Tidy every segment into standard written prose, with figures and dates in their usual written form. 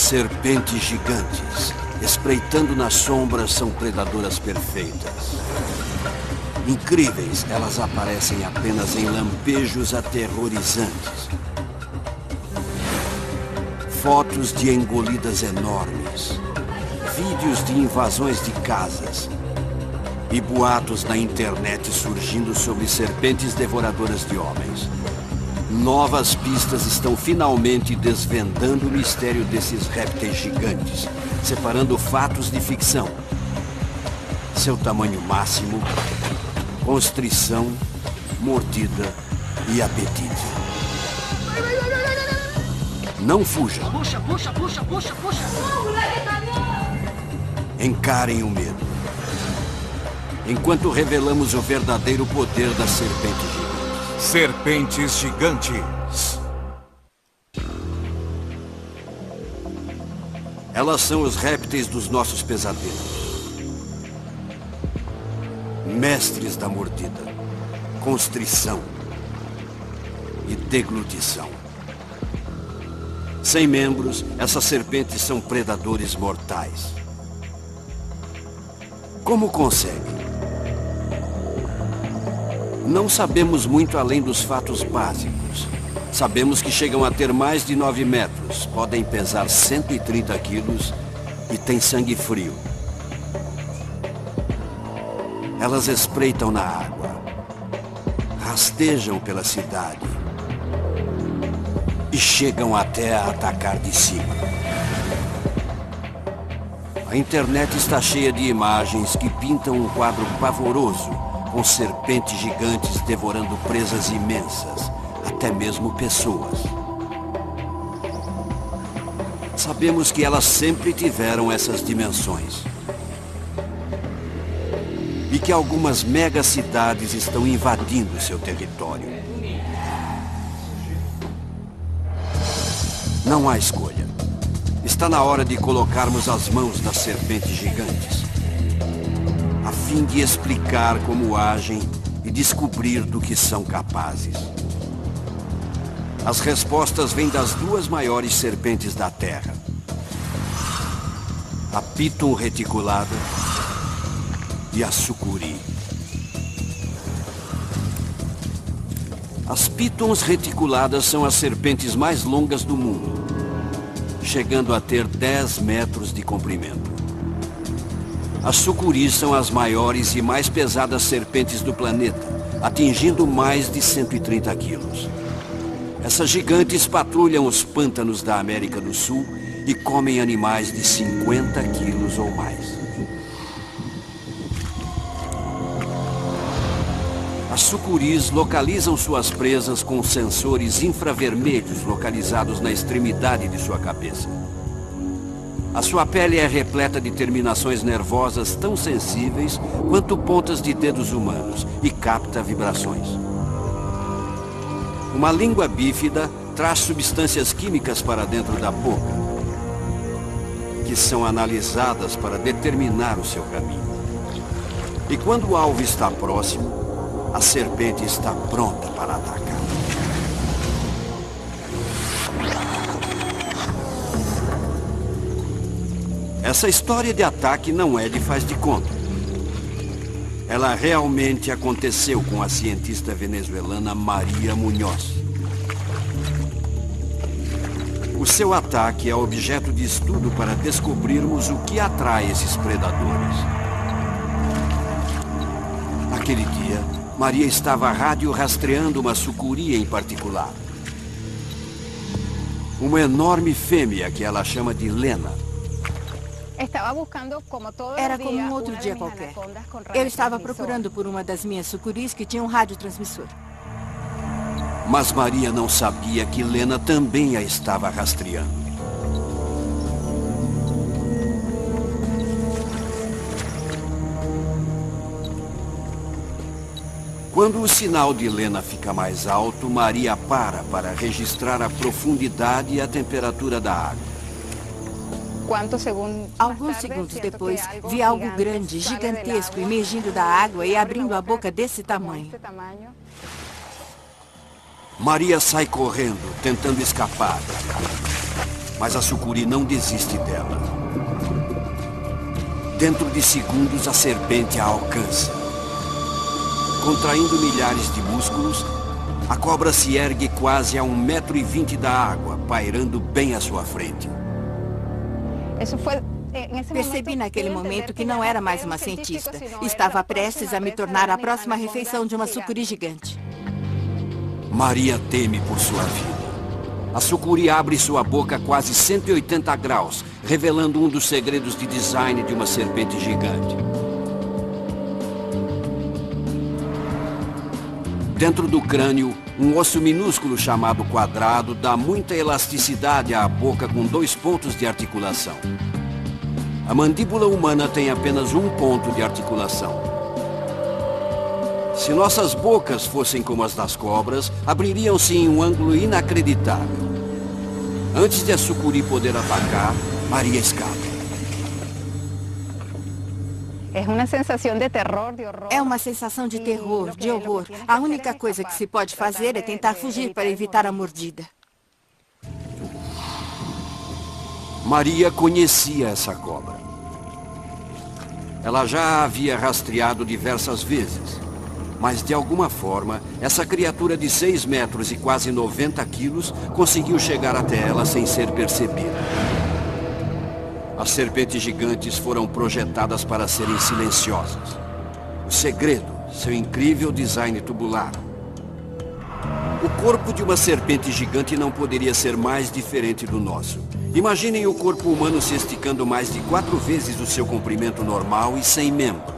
Serpentes gigantes, espreitando nas sombras, são predadoras perfeitas. Incríveis, elas aparecem apenas em lampejos aterrorizantes. Fotos de engolidas enormes, vídeos de invasões de casas e boatos na internet surgindo sobre serpentes devoradoras de homens. Novas pistas estão finalmente desvendando o mistério desses répteis gigantes, separando fatos de ficção. Seu tamanho máximo, constrição, mordida e apetite. Não fuja. Puxa, puxa, puxa, puxa, puxa. Encarem o medo, enquanto revelamos o verdadeiro poder da serpente gigante. Serpentes gigantes. Elas são os répteis dos nossos pesadelos. Mestres da mordida, constrição e deglutição. Sem membros, essas serpentes são predadores mortais. Como conseguem? Não sabemos muito além dos fatos básicos. Sabemos que chegam a ter mais de 9 metros, podem pesar 130 quilos e têm sangue frio. Elas espreitam na água, rastejam pela cidade e chegam até a atacar de cima. A internet está cheia de imagens que pintam um quadro pavoroso, com serpentes gigantes devorando presas imensas, até mesmo pessoas. Sabemos que elas sempre tiveram essas dimensões. E que algumas megacidades estão invadindo seu território. Não há escolha. Está na hora de colocarmos as mãos das serpentes gigantes, a fim de explicar como agem e descobrir do que são capazes. As respostas vêm das duas maiores serpentes da Terra. A Piton reticulada e a sucuri. As pitons reticuladas são as serpentes mais longas do mundo, chegando a ter 10 metros de comprimento. As sucuris são as maiores e mais pesadas serpentes do planeta, atingindo mais de 130 quilos. Essas gigantes patrulham os pântanos da América do Sul e comem animais de 50 quilos ou mais. As sucuris localizam suas presas com sensores infravermelhos localizados na extremidade de sua cabeça. A sua pele é repleta de terminações nervosas tão sensíveis quanto pontas de dedos humanos e capta vibrações. Uma língua bífida traz substâncias químicas para dentro da boca, que são analisadas para determinar o seu caminho. E quando o alvo está próximo, a serpente está pronta para atacar. Essa história de ataque não é de faz de conta. Ela realmente aconteceu com a cientista venezuelana Maria Munhoz. O seu ataque é objeto de estudo para descobrirmos o que atrai esses predadores. Naquele dia, Maria estava rastreando uma sucuri em particular. Uma enorme fêmea que ela chama de Lena. Era como um outro dia qualquer. Eu estava procurando por uma das minhas sucuris que tinha um radiotransmissor. Mas Maria não sabia que Lena também a estava rastreando. Quando o sinal de Lena fica mais alto, Maria para registrar a profundidade e a temperatura da água. Alguns segundos depois, vi algo grande, gigantesco, emergindo da água e abrindo a boca desse tamanho. Maria sai correndo, tentando escapar. Mas a sucuri não desiste dela. Dentro de segundos, a serpente a alcança. Contraindo milhares de músculos, a cobra se ergue quase a 1,20 m da água, pairando bem à sua frente. Percebi naquele momento que não era mais uma cientista. Estava prestes a me tornar a próxima refeição de uma sucuri gigante. Maria teme por sua vida. A sucuri abre sua boca a quase 180 graus, revelando um dos segredos de design de uma serpente gigante. Dentro do crânio, um osso minúsculo chamado quadrado dá muita elasticidade à boca com 2 pontos de articulação. A mandíbula humana tem apenas 1 ponto de articulação. Se nossas bocas fossem como as das cobras, abririam-se em um ângulo inacreditável. Antes de a sucuri poder atacar, Maria escapa. É uma sensação de terror, de horror. A única coisa que se pode fazer é tentar fugir para evitar a mordida. Maria conhecia essa cobra. Ela já a havia rastreado diversas vezes. Mas, de alguma forma, essa criatura de 6 metros e quase 90 quilos conseguiu chegar até ela sem ser percebida. As serpentes gigantes foram projetadas para serem silenciosas. O segredo, seu incrível design tubular. O corpo de uma serpente gigante não poderia ser mais diferente do nosso. Imaginem o corpo humano se esticando mais de 4 vezes o seu comprimento normal e sem membros.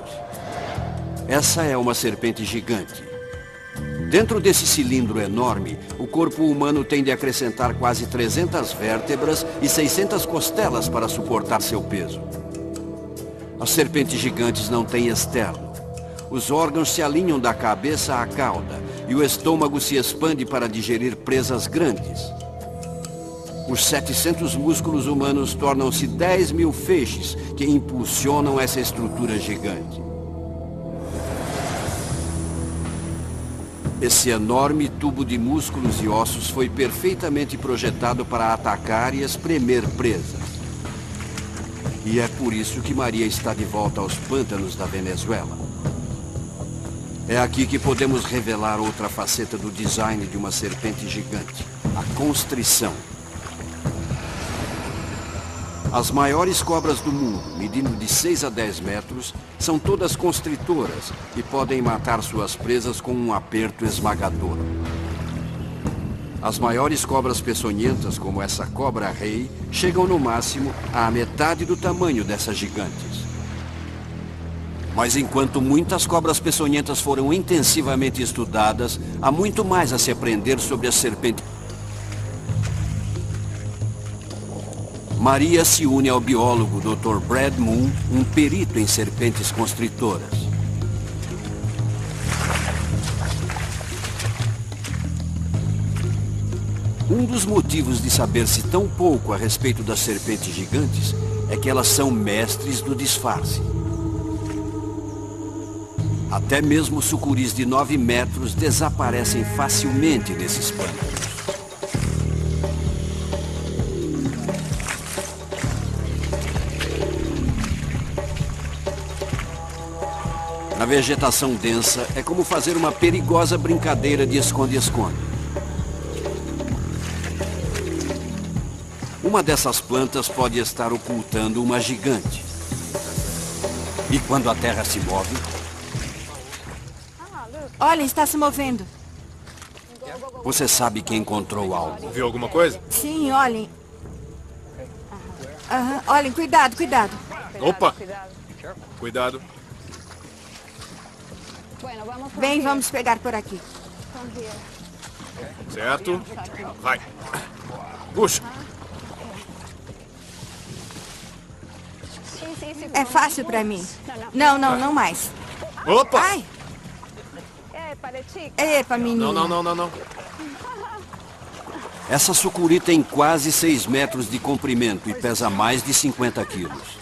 Essa é uma serpente gigante. Dentro desse cilindro enorme, o corpo humano tem de acrescentar quase 300 vértebras e 600 costelas para suportar seu peso. As serpentes gigantes não têm externo. Os órgãos se alinham da cabeça à cauda e o estômago se expande para digerir presas grandes. Os 700 músculos humanos tornam-se 10.000 feixes que impulsionam essa estrutura gigante. Esse enorme tubo de músculos e ossos foi perfeitamente projetado para atacar e espremer presas. E é por isso que Maria está de volta aos pântanos da Venezuela. É aqui que podemos revelar outra faceta do design de uma serpente gigante, a constrição. As maiores cobras do mundo, medindo de 6 a 10 metros, são todas constritoras e podem matar suas presas com um aperto esmagador. As maiores cobras peçonhentas, como essa cobra-rei, chegam no máximo à metade do tamanho dessas gigantes. Mas enquanto muitas cobras peçonhentas foram intensivamente estudadas, há muito mais a se aprender sobre as serpentes. Maria se une ao biólogo Dr. Brad Moon, um perito em serpentes constritoras. Um dos motivos de saber-se tão pouco a respeito das serpentes gigantes é que elas são mestres do disfarce. Até mesmo sucuris de 9 metros desaparecem facilmente nesses pântanos. Na vegetação densa, é como fazer uma perigosa brincadeira de esconde-esconde. Uma dessas plantas pode estar ocultando uma gigante. E quando a terra se move... Olha, está se movendo. Você sabe que encontrou algo. Viu alguma coisa? Sim, olhem. Olhem, cuidado, cuidado. Opa! Cuidado. Bem, vamos pegar por aqui. Certo. Vai. Puxa. É fácil para mim. Não, não mais. Opa! Ai! Epa, menina. Não. Essa sucuri tem quase 6 metros de comprimento e pesa mais de 50 quilos.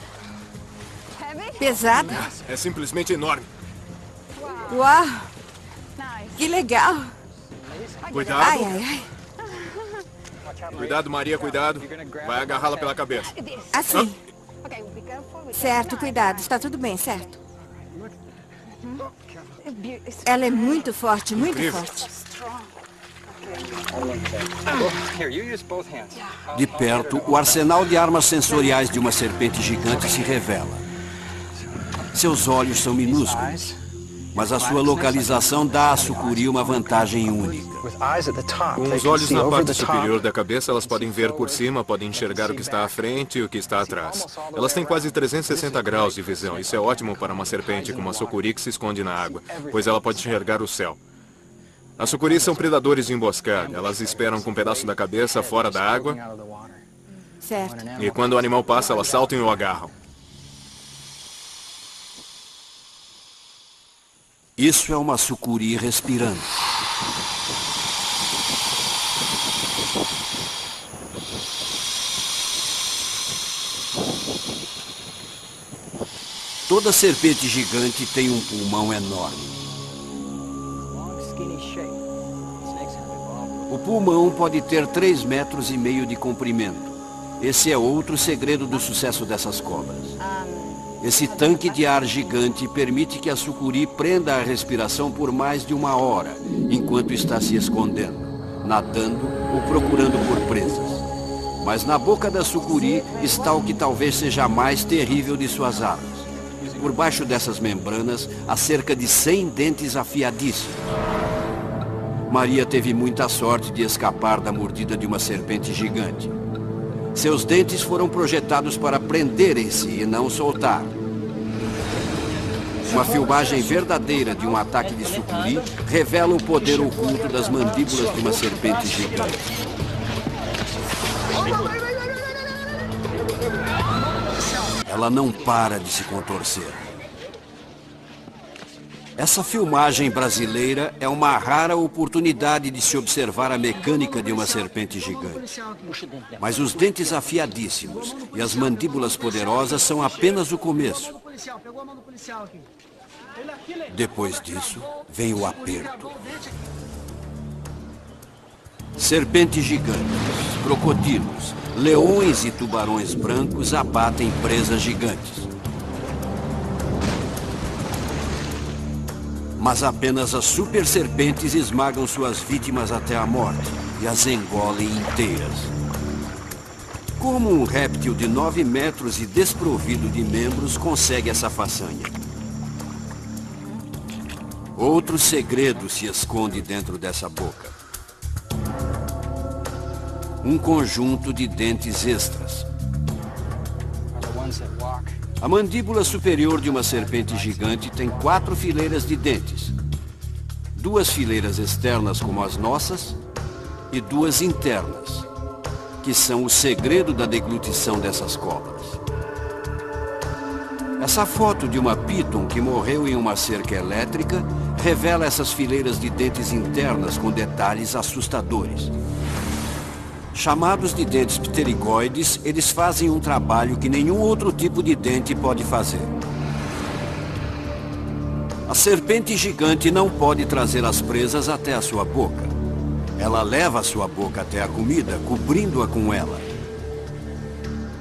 Pesada? É simplesmente enorme. Uau! Que legal! Cuidado. Ai. Cuidado, Maria, cuidado. Vai agarrá-la pela cabeça. Assim. Certo, cuidado. Está tudo bem, certo? Ela é muito forte, muito forte. De perto, o arsenal de armas sensoriais de uma serpente gigante se revela. Seus olhos são minúsculos, mas a sua localização dá à sucuri uma vantagem única. Com os olhos na parte superior da cabeça, elas podem ver por cima, podem enxergar o que está à frente e o que está atrás. Elas têm quase 360 graus de visão. Isso é ótimo para uma serpente como a sucuri que se esconde na água, pois ela pode enxergar o céu. As sucuris são predadores de emboscada. Elas esperam com um pedaço da cabeça fora da água. Certo. E quando o animal passa, elas saltam e o agarram. Isso é uma sucuri respirando. Toda serpente gigante tem um pulmão enorme. O pulmão pode ter 3,5 metros de comprimento. Esse é outro segredo do sucesso dessas cobras. Esse tanque de ar gigante permite que a sucuri prenda a respiração por mais de 1 hora, enquanto está se escondendo, nadando ou procurando por presas. Mas na boca da sucuri está o que talvez seja a mais terrível de suas armas. Por baixo dessas membranas há cerca de 100 dentes afiadíssimos. Maria teve muita sorte de escapar da mordida de uma serpente gigante. Seus dentes foram projetados para prenderem-se e não soltar. Uma filmagem verdadeira de um ataque de sucuri revela o poder oculto das mandíbulas de uma serpente gigante. Ela não para de se contorcer. Essa filmagem brasileira é uma rara oportunidade de se observar a mecânica de uma serpente gigante. Mas os dentes afiadíssimos e as mandíbulas poderosas são apenas o começo. Depois disso, vem o aperto. Serpentes gigantes, crocodilos, leões e tubarões brancos abatem presas gigantes. Mas apenas as super serpentes esmagam suas vítimas até a morte e as engolem inteiras. Como um réptil de 9 metros e desprovido de membros consegue essa façanha? Outro segredo se esconde dentro dessa boca. Um conjunto de dentes extras. A mandíbula superior de uma serpente gigante tem 4 fileiras de dentes. 2 fileiras externas como as nossas e 2 internas, que são o segredo da deglutição dessas cobras. Essa foto de uma píton que morreu em uma cerca elétrica revela essas fileiras de dentes internas com detalhes assustadores. Chamados de dentes pterigoides, eles fazem um trabalho que nenhum outro tipo de dente pode fazer. A serpente gigante não pode trazer as presas até a sua boca. Ela leva a sua boca até a comida, cobrindo-a com ela.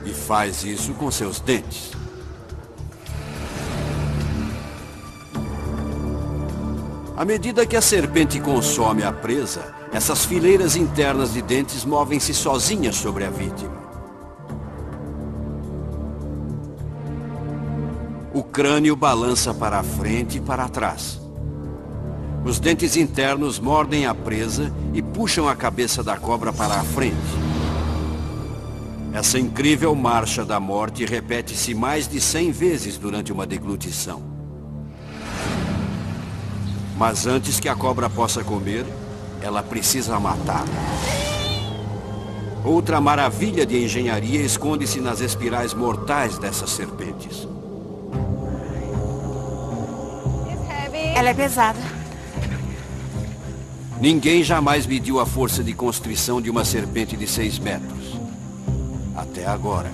E faz isso com seus dentes. À medida que a serpente consome a presa, essas fileiras internas de dentes movem-se sozinhas sobre a vítima. O crânio balança para a frente e para trás. Os dentes internos mordem a presa e puxam a cabeça da cobra para a frente. Essa incrível marcha da morte repete-se mais de 100 vezes durante uma deglutição. Mas antes que a cobra possa comer, ela precisa matar. Outra maravilha de engenharia esconde-se nas espirais mortais dessas serpentes. Ela é pesada. Ninguém jamais mediu a força de constrição de uma serpente de 6 metros. Até agora.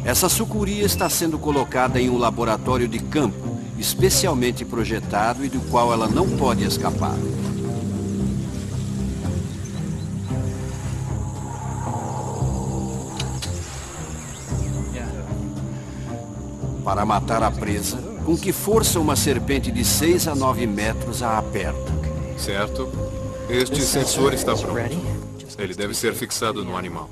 Essa sucuri está sendo colocada em um laboratório de campo, especialmente projetado e do qual ela não pode escapar. para matar a presa, com que força uma serpente de 6 a 9 metros a aperta. Certo. Este sensor está pronto. Ele deve ser fixado no animal.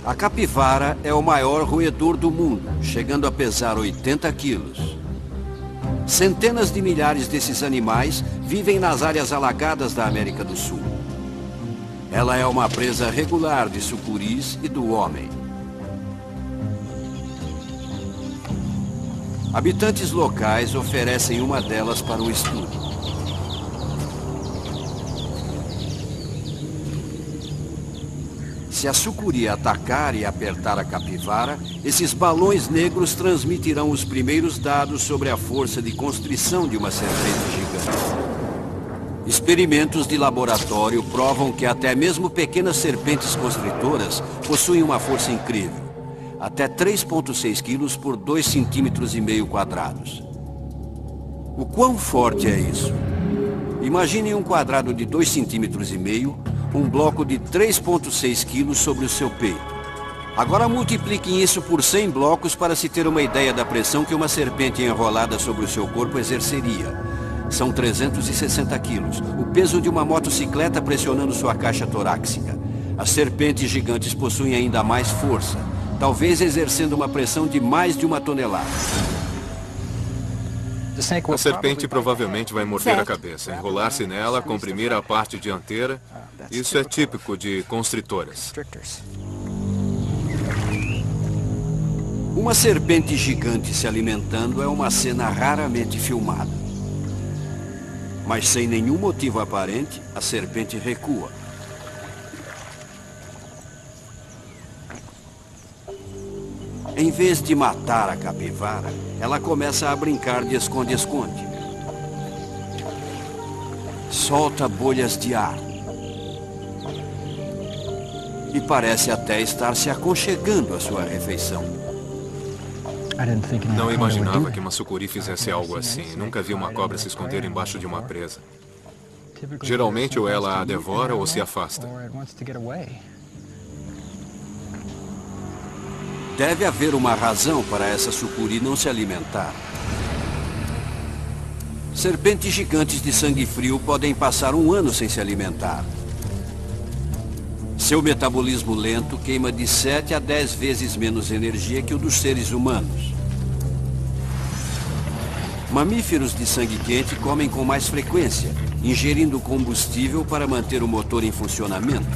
A capivara é o maior roedor do mundo, chegando a pesar 80 quilos. Centenas de milhares desses animais vivem nas áreas alagadas da América do Sul. Ela é uma presa regular de sucuris e do homem. Habitantes locais oferecem uma delas para o estudo. Se a sucuri atacar e apertar a capivara, esses balões negros transmitirão os primeiros dados sobre a força de constrição de uma serpente gigante. Experimentos de laboratório provam que até mesmo pequenas serpentes constritoras possuem uma força incrível. Até 3,6 quilos por 2,5 centímetros quadrados. O quão forte é isso? Imagine um quadrado de 2,5 centímetros, um bloco de 3,6 quilos sobre o seu peito. Agora multipliquem isso por 100 blocos para se ter uma ideia da pressão que uma serpente enrolada sobre o seu corpo exerceria. São 360 quilos, o peso de uma motocicleta pressionando sua caixa torácica. As serpentes gigantes possuem ainda mais força, talvez exercendo uma pressão de mais de 1 tonelada. A serpente provavelmente vai morder a cabeça, enrolar-se nela, comprimir a parte dianteira. Isso é típico de constritoras. Uma serpente gigante se alimentando é uma cena raramente filmada. Mas sem nenhum motivo aparente, a serpente recua. Em vez de matar a capivara, ela começa a brincar de esconde-esconde. Solta bolhas de ar. E parece até estar se aconchegando à sua refeição. Não imaginava que uma sucuri fizesse algo assim. Nunca vi uma cobra se esconder embaixo de uma presa. Geralmente ou ela a devora ou se afasta. Deve haver uma razão para essa sucuri não se alimentar. Serpentes gigantes de sangue frio podem passar 1 ano sem se alimentar. Seu metabolismo lento queima de 7 a 10 vezes menos energia que o dos seres humanos. Mamíferos de sangue quente comem com mais frequência, ingerindo combustível para manter o motor em funcionamento.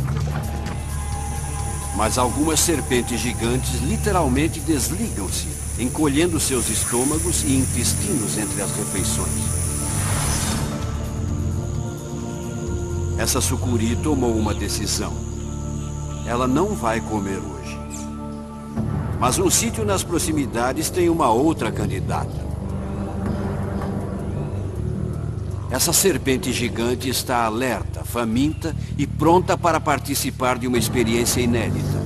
Mas algumas serpentes gigantes literalmente desligam-se, encolhendo seus estômagos e intestinos entre as refeições. Essa sucuri tomou uma decisão. Ela não vai comer hoje. Mas um sítio nas proximidades tem uma outra candidata. Essa serpente gigante está alerta, faminta e pronta para participar de uma experiência inédita.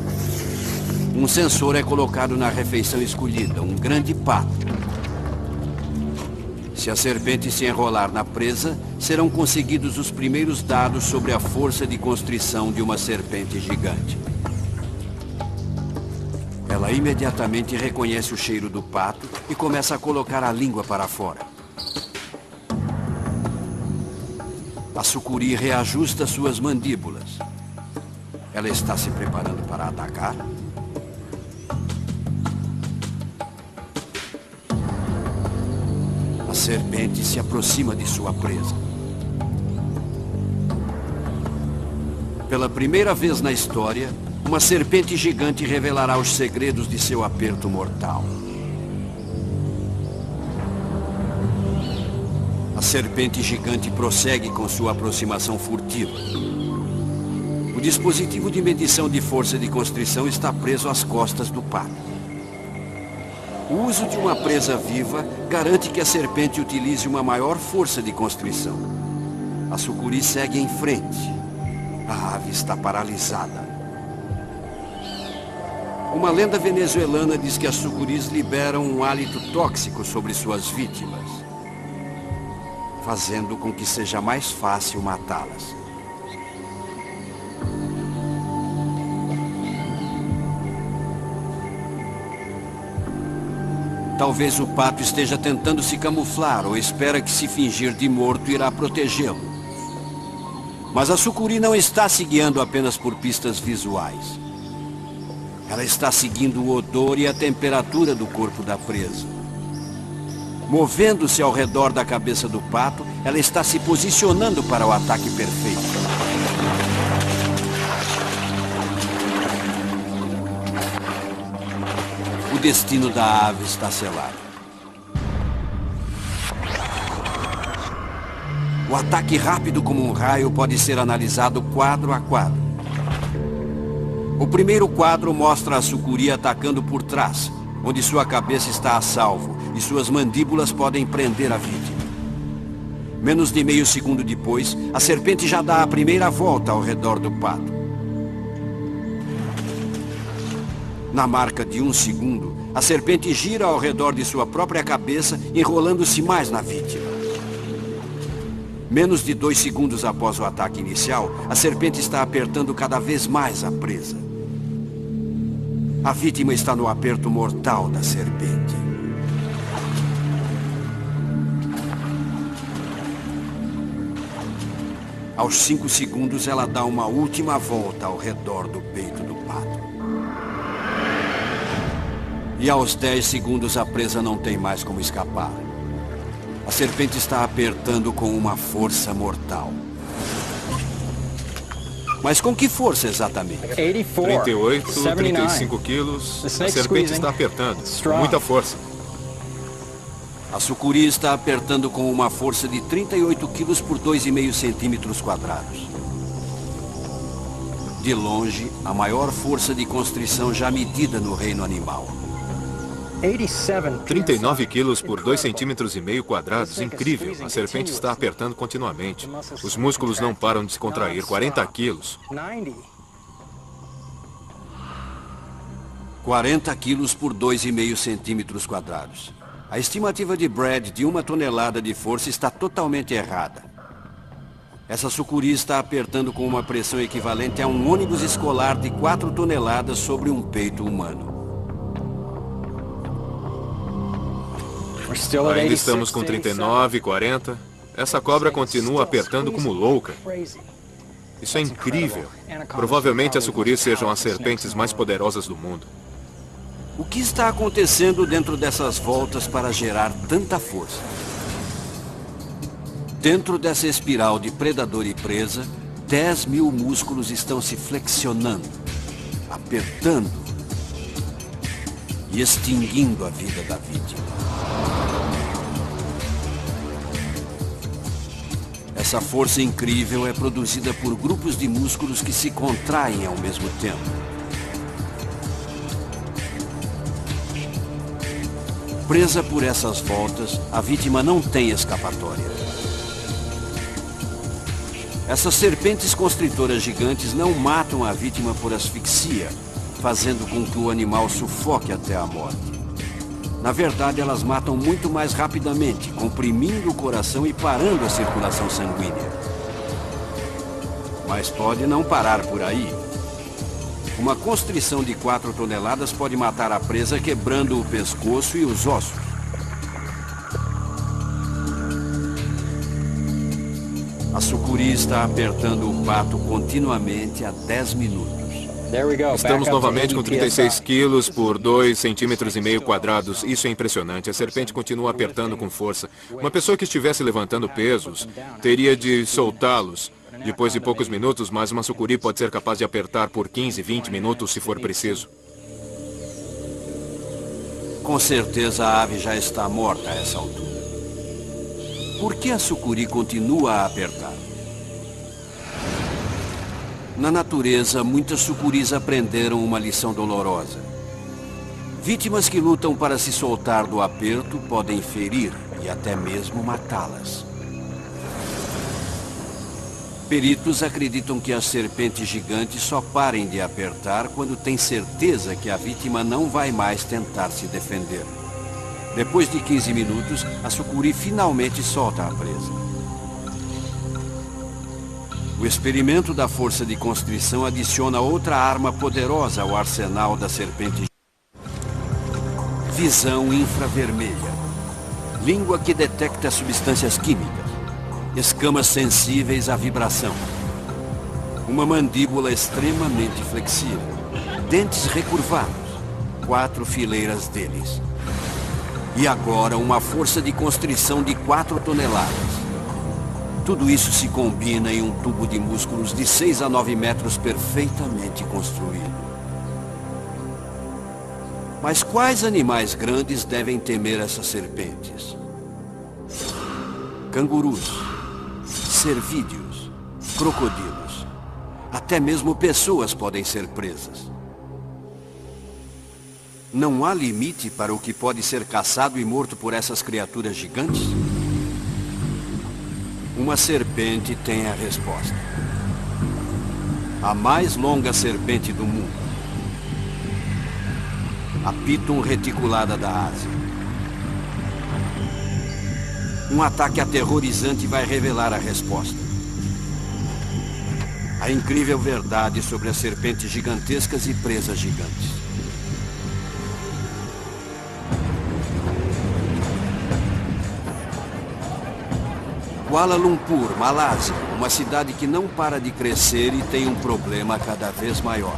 Um sensor é colocado na refeição escolhida, um grande pato. Se a serpente se enrolar na presa, serão conseguidos os primeiros dados sobre a força de constrição de uma serpente gigante. Ela imediatamente reconhece o cheiro do pato e começa a colocar a língua para fora. A sucuri reajusta suas mandíbulas. Ela está se preparando para atacar? A serpente se aproxima de sua presa. Pela primeira vez na história, uma serpente gigante revelará os segredos de seu aperto mortal. A serpente gigante prossegue com sua aproximação furtiva. O dispositivo de medição de força de constrição está preso às costas do pato. O uso de uma presa viva garante que a serpente utilize uma maior força de constrição. A sucuri segue em frente. A ave está paralisada. Uma lenda venezuelana diz que as sucuris liberam um hálito tóxico sobre suas vítimas, fazendo com que seja mais fácil matá-las. Talvez o pato esteja tentando se camuflar ou espera que se fingir de morto irá protegê-lo. Mas a sucuri não está se guiando apenas por pistas visuais. Ela está seguindo o odor e a temperatura do corpo da presa. Movendo-se ao redor da cabeça do pato, ela está se posicionando para o ataque perfeito. O destino da ave está selado. O ataque rápido como um raio pode ser analisado quadro a quadro. O primeiro quadro mostra a sucuri atacando por trás, onde sua cabeça está a salvo e suas mandíbulas podem prender a vítima. Menos de meio segundo depois, a serpente já dá a primeira volta ao redor do pato. Na marca de 1 segundo, a serpente gira ao redor de sua própria cabeça, enrolando-se mais na vítima. Menos de 2 segundos após o ataque inicial, a serpente está apertando cada vez mais a presa. A vítima está no aperto mortal da serpente. Aos 5 segundos, ela dá uma última volta ao redor do peito do pato. E aos 10 segundos, a presa não tem mais como escapar. A serpente está apertando com uma força mortal. Mas com que força exatamente? 38, 35 quilos. A serpente está apertando, com muita força. A sucuri está apertando com uma força de 38 quilos por 2,5 centímetros quadrados. De longe, a maior força de constrição já medida no reino animal. 39 quilos por 2,5 centímetros quadrados. Incrível. A serpente está apertando continuamente. Os músculos não param de se contrair. 40 quilos. 40 quilos por 2,5 centímetros quadrados. A estimativa de Brad de 1 tonelada de força está totalmente errada. Essa sucuri está apertando com uma pressão equivalente a um ônibus escolar de 4 toneladas sobre um peito humano. Ainda estamos com 39, 40. Essa cobra continua apertando como louca. Isso é incrível. Provavelmente as sucuris sejam as serpentes mais poderosas do mundo. O que está acontecendo dentro dessas voltas para gerar tanta força? Dentro dessa espiral de predador e presa, 10 mil músculos estão se flexionando, apertando e extinguindo a vida da vítima. Essa força incrível é produzida por grupos de músculos que se contraem ao mesmo tempo. Presa por essas voltas, a vítima não tem escapatória. Essas serpentes constritoras gigantes não matam a vítima por asfixia, fazendo com que o animal sufoque até a morte. Na verdade, elas matam muito mais rapidamente, comprimindo o coração e parando a circulação sanguínea. Mas pode não parar por aí. Uma constrição de 4 toneladas pode matar a presa quebrando o pescoço e os ossos. A sucuri está apertando o pato continuamente há 10 minutos. Estamos novamente com 36 quilos por 2,5 centímetros quadrados. Isso é impressionante. A serpente continua apertando com força. Uma pessoa que estivesse levantando pesos teria de soltá-los depois de poucos minutos, mas uma sucuri pode ser capaz de apertar por 15, 20 minutos se for preciso. Com certeza a ave já está morta a essa altura. Por que a sucuri continua a apertar? Na natureza, muitas sucuris aprenderam uma lição dolorosa. Vítimas que lutam para se soltar do aperto podem ferir e até mesmo matá-las. Peritos acreditam que as serpentes gigantes só parem de apertar quando têm certeza que a vítima não vai mais tentar se defender. Depois de 15 minutos, a sucuri finalmente solta a presa. O experimento da força de constrição adiciona outra arma poderosa ao arsenal da serpente. visão infravermelha, língua que detecta substâncias químicas, escamas sensíveis à vibração, uma mandíbula extremamente flexível, dentes recurvados, 4 fileiras deles. E agora uma força de constrição de 4 toneladas. Tudo isso se combina em um tubo de músculos de 6 a 9 metros perfeitamente construído. Mas quais animais grandes devem temer essas serpentes? Cangurus, cervídeos, crocodilos. Até mesmo pessoas podem ser presas. Não há limite para o que pode ser caçado e morto por essas criaturas gigantes? Uma serpente tem a resposta. A mais longa serpente do mundo. A Piton reticulada da Ásia. Um ataque aterrorizante vai revelar a resposta. A incrível verdade sobre as serpentes gigantescas e presas gigantes. Kuala Lumpur, Malásia, uma cidade que não para de crescer e tem um problema cada vez maior.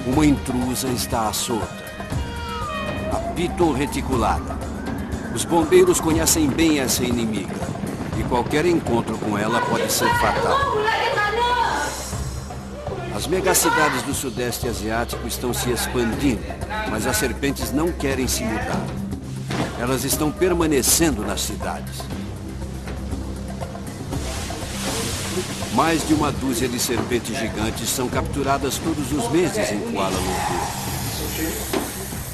Uma intrusa está à solta. A Piton reticulada. Os bombeiros conhecem bem essa inimiga e qualquer encontro com ela pode ser fatal. As megacidades do Sudeste Asiático estão se expandindo, mas as serpentes não querem se mudar. Elas estão permanecendo nas cidades. Mais de uma dúzia de serpentes gigantes são capturadas todos os meses em Kuala Lumpur.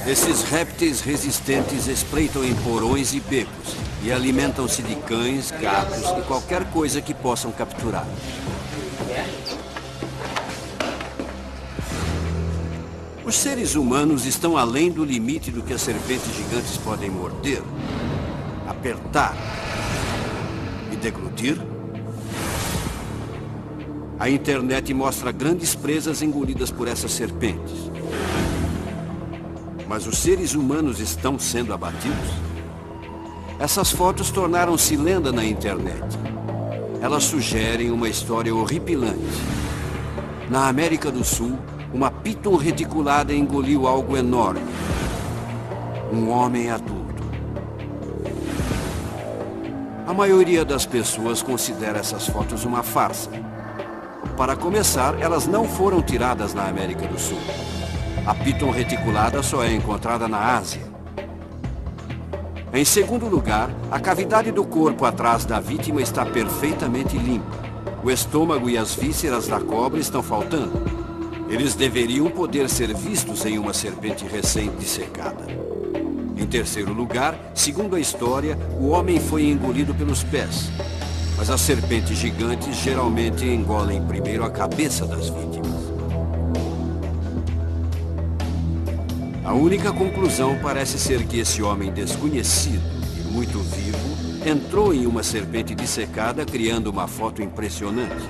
Esses répteis resistentes espreitam em porões e becos e alimentam-se de cães, gatos e qualquer coisa que possam capturar. Os seres humanos estão além do limite do que as serpentes gigantes podem morder, apertar e deglutir. A internet mostra grandes presas engolidas por essas serpentes. Mas os seres humanos estão sendo abatidos? Essas fotos tornaram-se lenda na internet. Elas sugerem uma história horripilante. Na América do Sul, uma Piton reticulada engoliu algo enorme. Um homem adulto. A maioria das pessoas considera essas fotos uma farsa. Para começar, elas não foram tiradas na América do Sul. A Piton reticulada só é encontrada na Ásia. Em segundo lugar, a cavidade do corpo atrás da vítima está perfeitamente limpa. O estômago e as vísceras da cobra estão faltando. Eles deveriam poder ser vistos em uma serpente recém-dissecada. Em terceiro lugar, segundo a história, o homem foi engolido pelos pés. Mas as serpentes gigantes geralmente engolem primeiro a cabeça das vítimas. A única conclusão parece ser que esse homem desconhecido e muito vivo entrou em uma serpente dissecada, criando uma foto impressionante.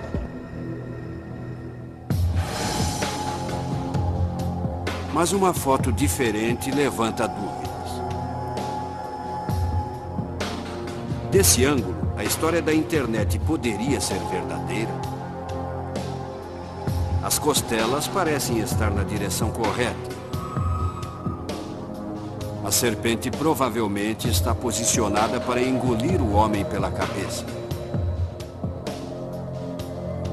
Mas uma foto diferente levanta dúvidas. Desse ângulo, a história da internet poderia ser verdadeira? As costelas parecem estar na direção correta. A serpente provavelmente está posicionada para engolir o homem pela cabeça.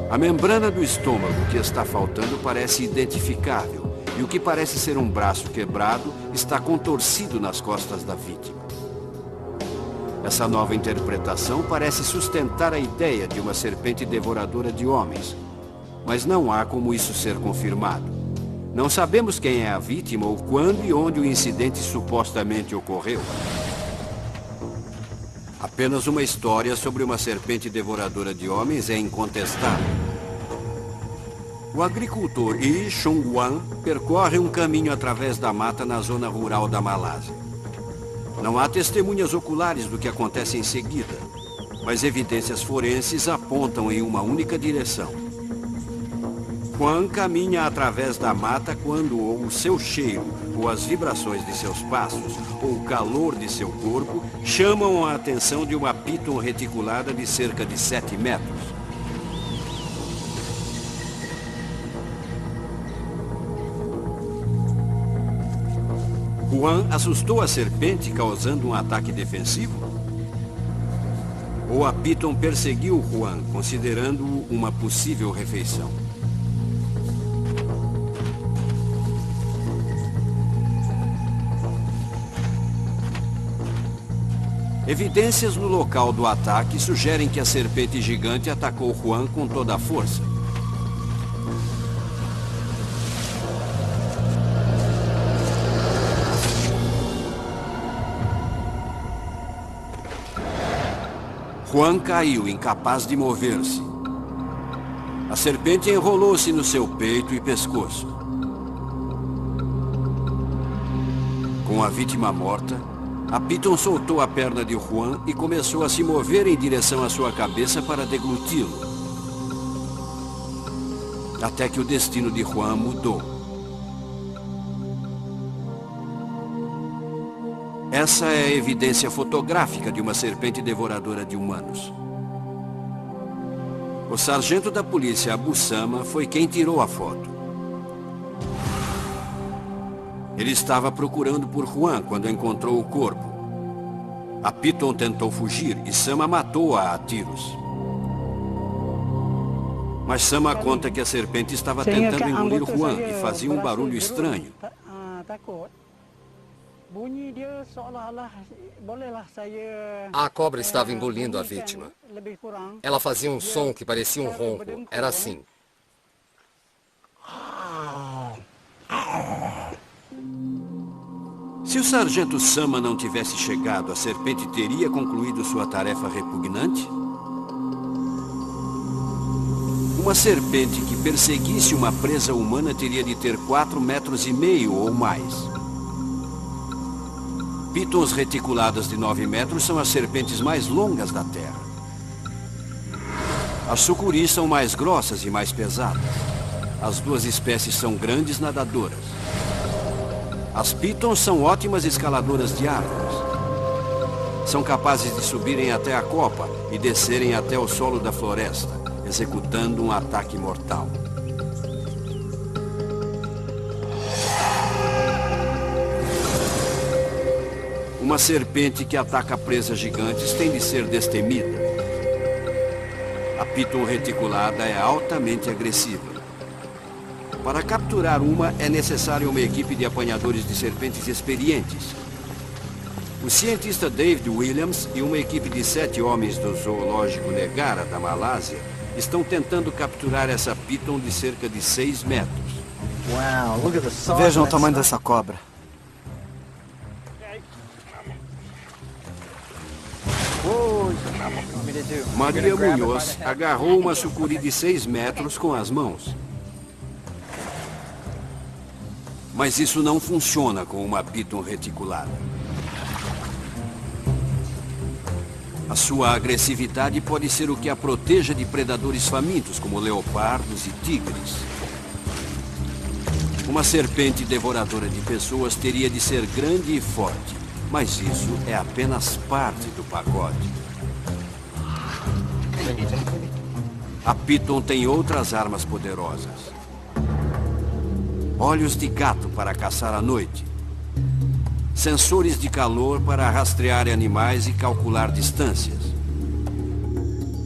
A membrana do estômago que está faltando parece identificável, e o que parece ser um braço quebrado está contorcido nas costas da vítima. Essa nova interpretação parece sustentar a ideia de uma serpente devoradora de homens, mas não há como isso ser confirmado. Não sabemos quem é a vítima ou quando e onde o incidente supostamente ocorreu. Apenas uma história sobre uma serpente devoradora de homens é incontestável. O agricultor Yi Chung-wan percorre um caminho através da mata na zona rural da Malásia. Não há testemunhas oculares do que acontece em seguida, mas evidências forenses apontam em uma única direção. Juan caminha através da mata quando ou o seu cheiro, ou as vibrações de seus passos, ou o calor de seu corpo chamam a atenção de uma piton reticulada de cerca de 7 metros. Juan assustou a serpente, causando um ataque defensivo? Ou a piton perseguiu Juan, considerando-o uma possível refeição? Evidências no local do ataque sugerem que a serpente gigante atacou Juan com toda a força. Juan caiu, incapaz de mover-se. A serpente enrolou-se no seu peito e pescoço. Com a vítima morta, a piton soltou a perna de Juan e começou a se mover em direção à sua cabeça para degluti-lo. Até que o destino de Juan mudou. Essa é a evidência fotográfica de uma serpente devoradora de humanos. O sargento da polícia Abu Sama foi quem tirou a foto. Ele estava procurando por Juan quando encontrou o corpo. A piton tentou fugir e Sama matou-a a tiros. Mas Sama conta que a serpente estava tentando engolir Juan e fazia um barulho estranho. A cobra estava engolindo a vítima. Ela fazia um som que parecia um ronco. Era assim. Se o sargento Sama não tivesse chegado, a serpente teria concluído sua tarefa repugnante? Uma serpente que perseguisse uma presa humana teria de ter 4,5 metros ou mais. Pitons reticuladas de 9 metros são as serpentes mais longas da Terra. As sucuris são mais grossas e mais pesadas. As duas espécies são grandes nadadoras. As pitons são ótimas escaladoras de árvores. São capazes de subirem até a copa e descerem até o solo da floresta, executando um ataque mortal. Uma serpente que ataca presas gigantes tem de ser destemida. A piton reticulada é altamente agressiva. Para capturar uma, é necessária uma equipe de apanhadores de serpentes experientes. O cientista David Williams e uma equipe de 7 homens do zoológico Negara, da Malásia, estão tentando capturar essa piton de cerca de 6 metros. Vejam o tamanho dessa cobra. Maria Munhoz agarrou uma sucuri de 6 metros com as mãos. Mas isso não funciona com uma piton reticulada. A sua agressividade pode ser o que a proteja de predadores famintos, como leopardos e tigres. Uma serpente devoradora de pessoas teria de ser grande e forte, mas isso é apenas parte do pacote. A piton tem outras armas poderosas. Olhos de gato para caçar à noite. Sensores de calor para rastrear animais e calcular distâncias.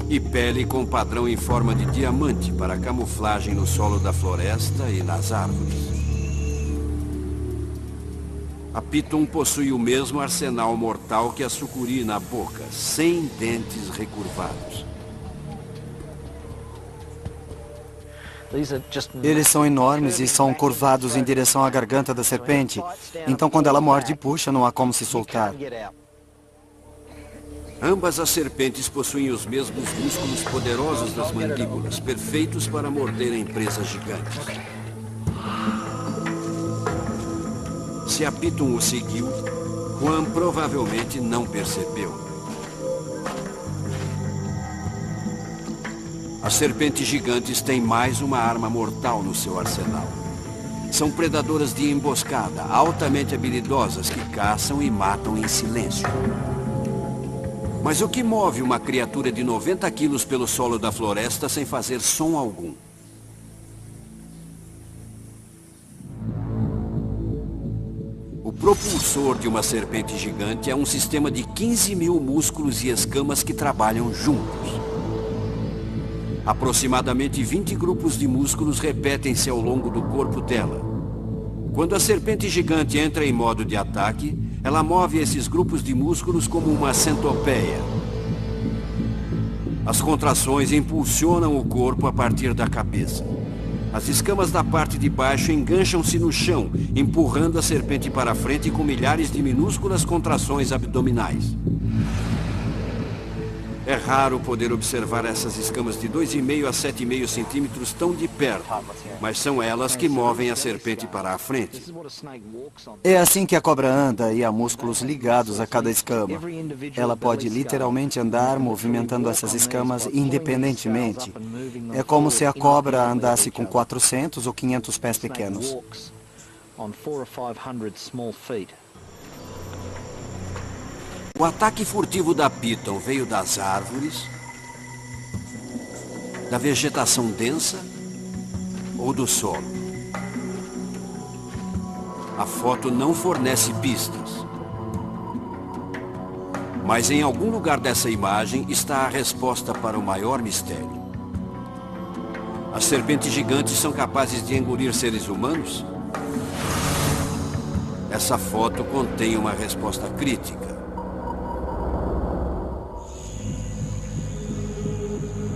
E pele com padrão em forma de diamante para camuflagem no solo da floresta e nas árvores. A piton possui o mesmo arsenal mortal que a sucuri na boca, sem dentes recurvados. Eles são enormes e são curvados em direção à garganta da serpente. Então, quando ela morde e puxa, não há como se soltar. Ambas as serpentes possuem os mesmos músculos poderosos das mandíbulas, perfeitos para morderem presas gigantes. Se a piton o seguiu, Juan provavelmente não percebeu. As serpentes gigantes têm mais uma arma mortal no seu arsenal. São predadoras de emboscada, altamente habilidosas que caçam e matam em silêncio. Mas o que move uma criatura de 90 quilos pelo solo da floresta sem fazer som algum? O propulsor de uma serpente gigante é um sistema de 15 mil músculos e escamas que trabalham juntos. Aproximadamente 20 grupos de músculos repetem-se ao longo do corpo dela. Quando a serpente gigante entra em modo de ataque, ela move esses grupos de músculos como uma centopeia. As contrações impulsionam o corpo a partir da cabeça. As escamas da parte de baixo engancham-se no chão, empurrando a serpente para frente com milhares de minúsculas contrações abdominais. É raro poder observar essas escamas de 2,5 a 7,5 centímetros tão de perto, mas são elas que movem a serpente para a frente. É assim que a cobra anda e há músculos ligados a cada escama. Ela pode literalmente andar movimentando essas escamas independentemente. É como se a cobra andasse com 400 ou 500 pés pequenos. O ataque furtivo da Piton veio das árvores, da vegetação densa ou do solo. A foto não fornece pistas. Mas em algum lugar dessa imagem está a resposta para o maior mistério. As serpentes gigantes são capazes de engolir seres humanos? Essa foto contém uma resposta crítica.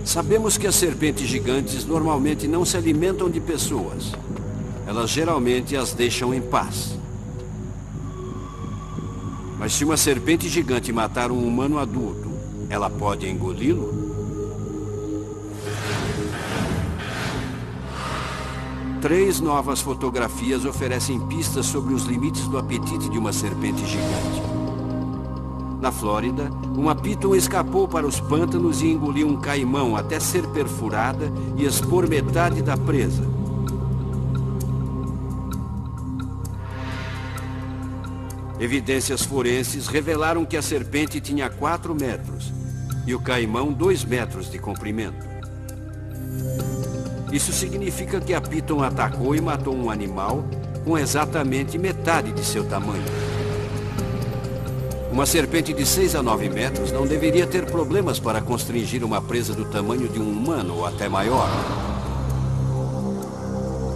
Sabemos que as serpentes gigantes normalmente não se alimentam de pessoas. Elas geralmente as deixam em paz. Mas se uma serpente gigante matar um humano adulto, ela pode engoli-lo? Três novas fotografias oferecem pistas sobre os limites do apetite de uma serpente gigante. Na Flórida, uma Piton escapou para os pântanos e engoliu um caimão até ser perfurada e expor metade da presa. Evidências forenses revelaram que a serpente tinha 4 metros e o caimão 2 metros de comprimento. Isso significa que a Piton atacou e matou um animal com exatamente metade de seu tamanho. Uma serpente de 6 a 9 metros não deveria ter problemas para constringir uma presa do tamanho de um humano ou até maior.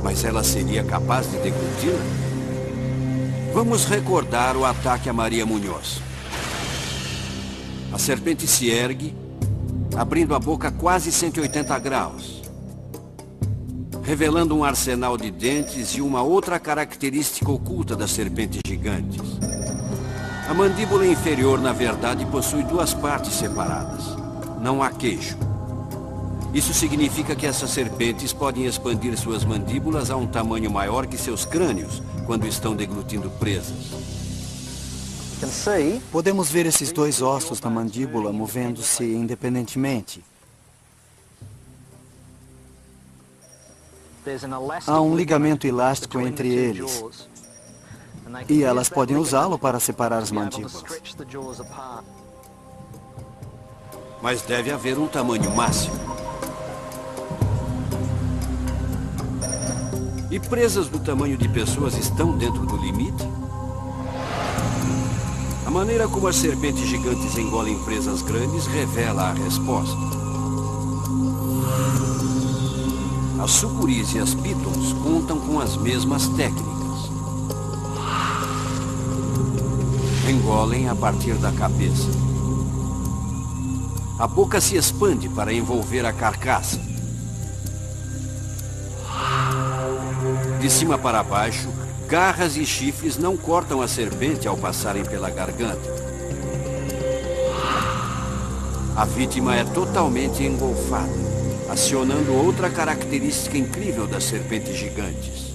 Mas ela seria capaz de degluti-la? Vamos recordar o ataque a Maria Munhoz. A serpente se ergue, abrindo a boca quase 180 graus, revelando um arsenal de dentes e uma outra característica oculta das serpentes gigantes. A mandíbula inferior, na verdade, possui 2 partes separadas. Não há queixo. Isso significa que essas serpentes podem expandir suas mandíbulas a um tamanho maior que seus crânios quando estão deglutindo presas. Podemos ver esses 2 ossos da mandíbula movendo-se independentemente. Há um ligamento elástico entre eles. E elas podem usá-lo para separar as mandíbulas. Mas deve haver um tamanho máximo. E presas do tamanho de pessoas estão dentro do limite? A maneira como as serpentes gigantes engolem presas grandes revela a resposta. As sucuris e as pitons contam com as mesmas técnicas. Engolem a partir da cabeça. A boca se expande para envolver a carcaça. De cima para baixo, garras e chifres não cortam a serpente ao passarem pela garganta. A vítima é totalmente engolfada, acionando outra característica incrível das serpentes gigantes.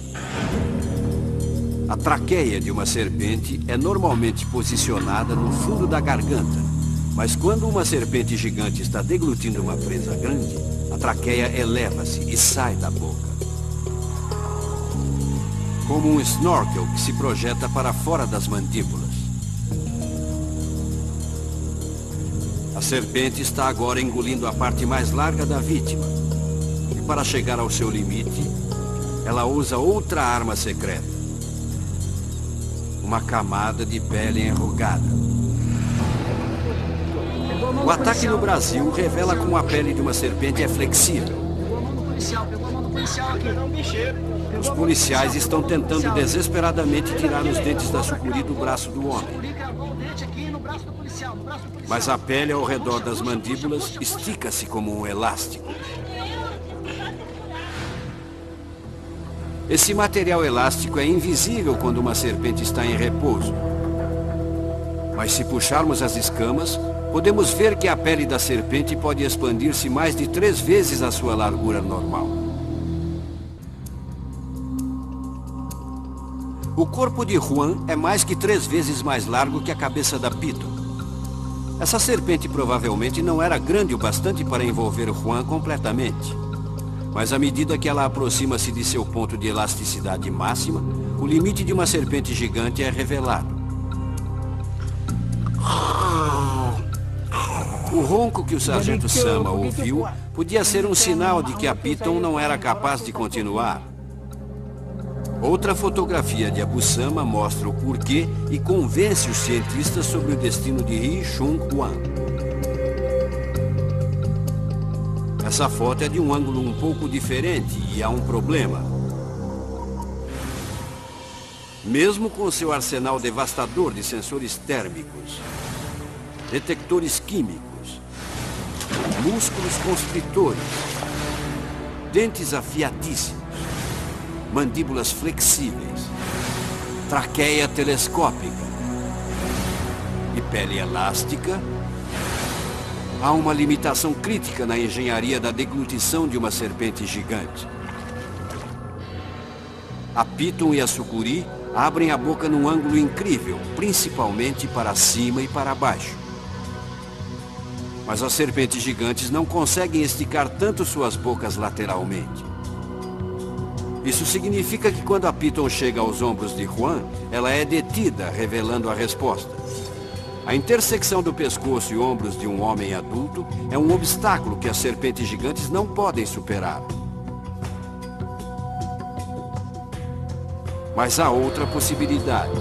A traqueia de uma serpente é normalmente posicionada no fundo da garganta, mas quando uma serpente gigante está deglutindo uma presa grande, A traqueia eleva-se e sai da boca. Como um snorkel que se projeta para fora das mandíbulas. A serpente está agora engolindo a parte mais larga da vítima. E para chegar ao seu limite, ela usa outra arma secreta. Uma camada de pele enrugada. O ataque no Brasil revela como a pele de uma serpente é flexível. Os policiais estão tentando desesperadamente tirar os dentes da sucuri do braço do homem. Mas a pele ao redor das mandíbulas estica-se como um elástico. Esse material elástico é invisível quando uma serpente está em repouso. Mas se puxarmos as escamas, podemos ver que a pele da serpente pode expandir-se mais de 3 vezes a sua largura normal. O corpo de Juan é mais que 3 vezes mais largo que a cabeça da Piton. Essa serpente provavelmente não era grande o bastante para envolver Juan completamente. Mas à medida que ela aproxima-se de seu ponto de elasticidade máxima, o limite de uma serpente gigante é revelado. O ronco que o sargento Sama ouviu podia ser um sinal de que a Piton não era capaz de continuar. Outra fotografia de Abu Sama mostra o porquê e convence os cientistas sobre o destino de Ri Chun Juan. Essa foto é de um ângulo um pouco diferente e há um problema. Mesmo com seu arsenal devastador de sensores térmicos, detectores químicos, músculos constritores, dentes afiadíssimos, mandíbulas flexíveis, traqueia telescópica e pele elástica, há uma limitação crítica na engenharia da deglutição de uma serpente gigante. A Piton e a sucuri abrem a boca num ângulo incrível, principalmente para cima e para baixo. Mas as serpentes gigantes não conseguem esticar tanto suas bocas lateralmente. Isso significa que quando a Piton chega aos ombros de Juan, ela é detida, revelando a resposta. A intersecção do pescoço e ombros de um homem adulto é um obstáculo que as serpentes gigantes não podem superar. Mas há outra possibilidade.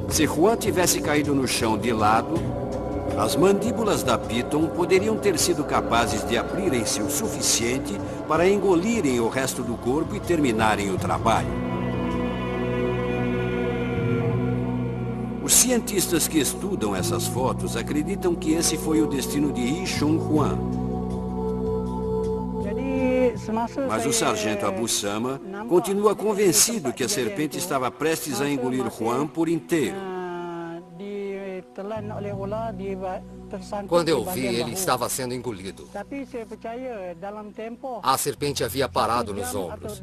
Se Juan tivesse caído no chão de lado, as mandíbulas da Piton poderiam ter sido capazes de abrirem-se o suficiente para engolirem o resto do corpo e terminarem o trabalho. Os cientistas que estudam essas fotos acreditam que esse foi o destino de Ri Chun Juan. Mas o sargento Abu Sama continua convencido que a serpente estava prestes a engolir Juan por inteiro. Quando eu vi, ele estava sendo engolido. A serpente havia parado nos ombros.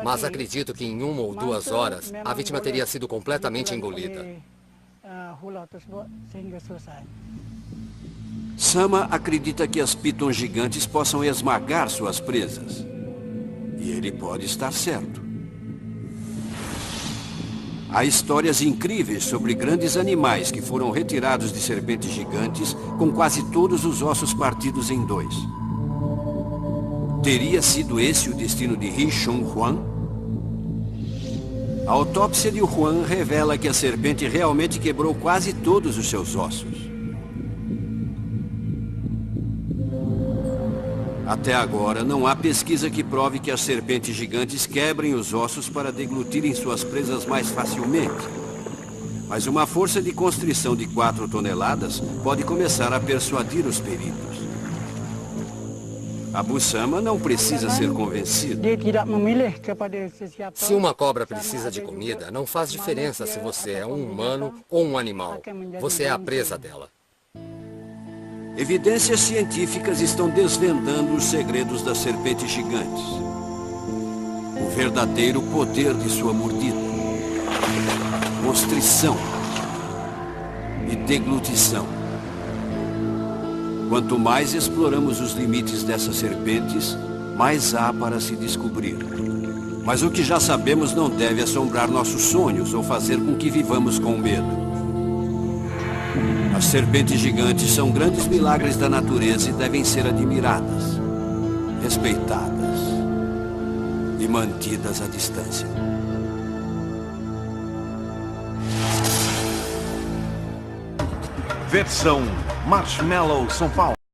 Mas acredito que em 1 ou 2 horas, a vítima teria sido completamente engolida. Sama acredita que as pitons gigantes possam esmagar suas presas. E ele pode estar certo. Há histórias incríveis sobre grandes animais que foram retirados de serpentes gigantes com quase todos os ossos partidos em 2. Teria sido esse o destino de Ri Chun Juan? A autópsia de Juan revela que a serpente realmente quebrou quase todos os seus ossos. Até agora, não há pesquisa que prove que as serpentes gigantes quebrem os ossos para deglutirem suas presas mais facilmente. Mas uma força de constrição de 4 toneladas pode começar a persuadir os peritos. Abu Sama não precisa ser convencido. Se uma cobra precisa de comida, não faz diferença se você é um humano ou um animal. Você é a presa dela. Evidências científicas estão desvendando os segredos das serpentes gigantes. O verdadeiro poder de sua mordida. Constrição e deglutição. Quanto mais exploramos os limites dessas serpentes, mais há para se descobrir. Mas o que já sabemos não deve assombrar nossos sonhos ou fazer com que vivamos com medo. As serpentes gigantes são grandes milagres da natureza e devem ser admiradas, respeitadas e mantidas à distância. Versão Marshmallow São Paulo.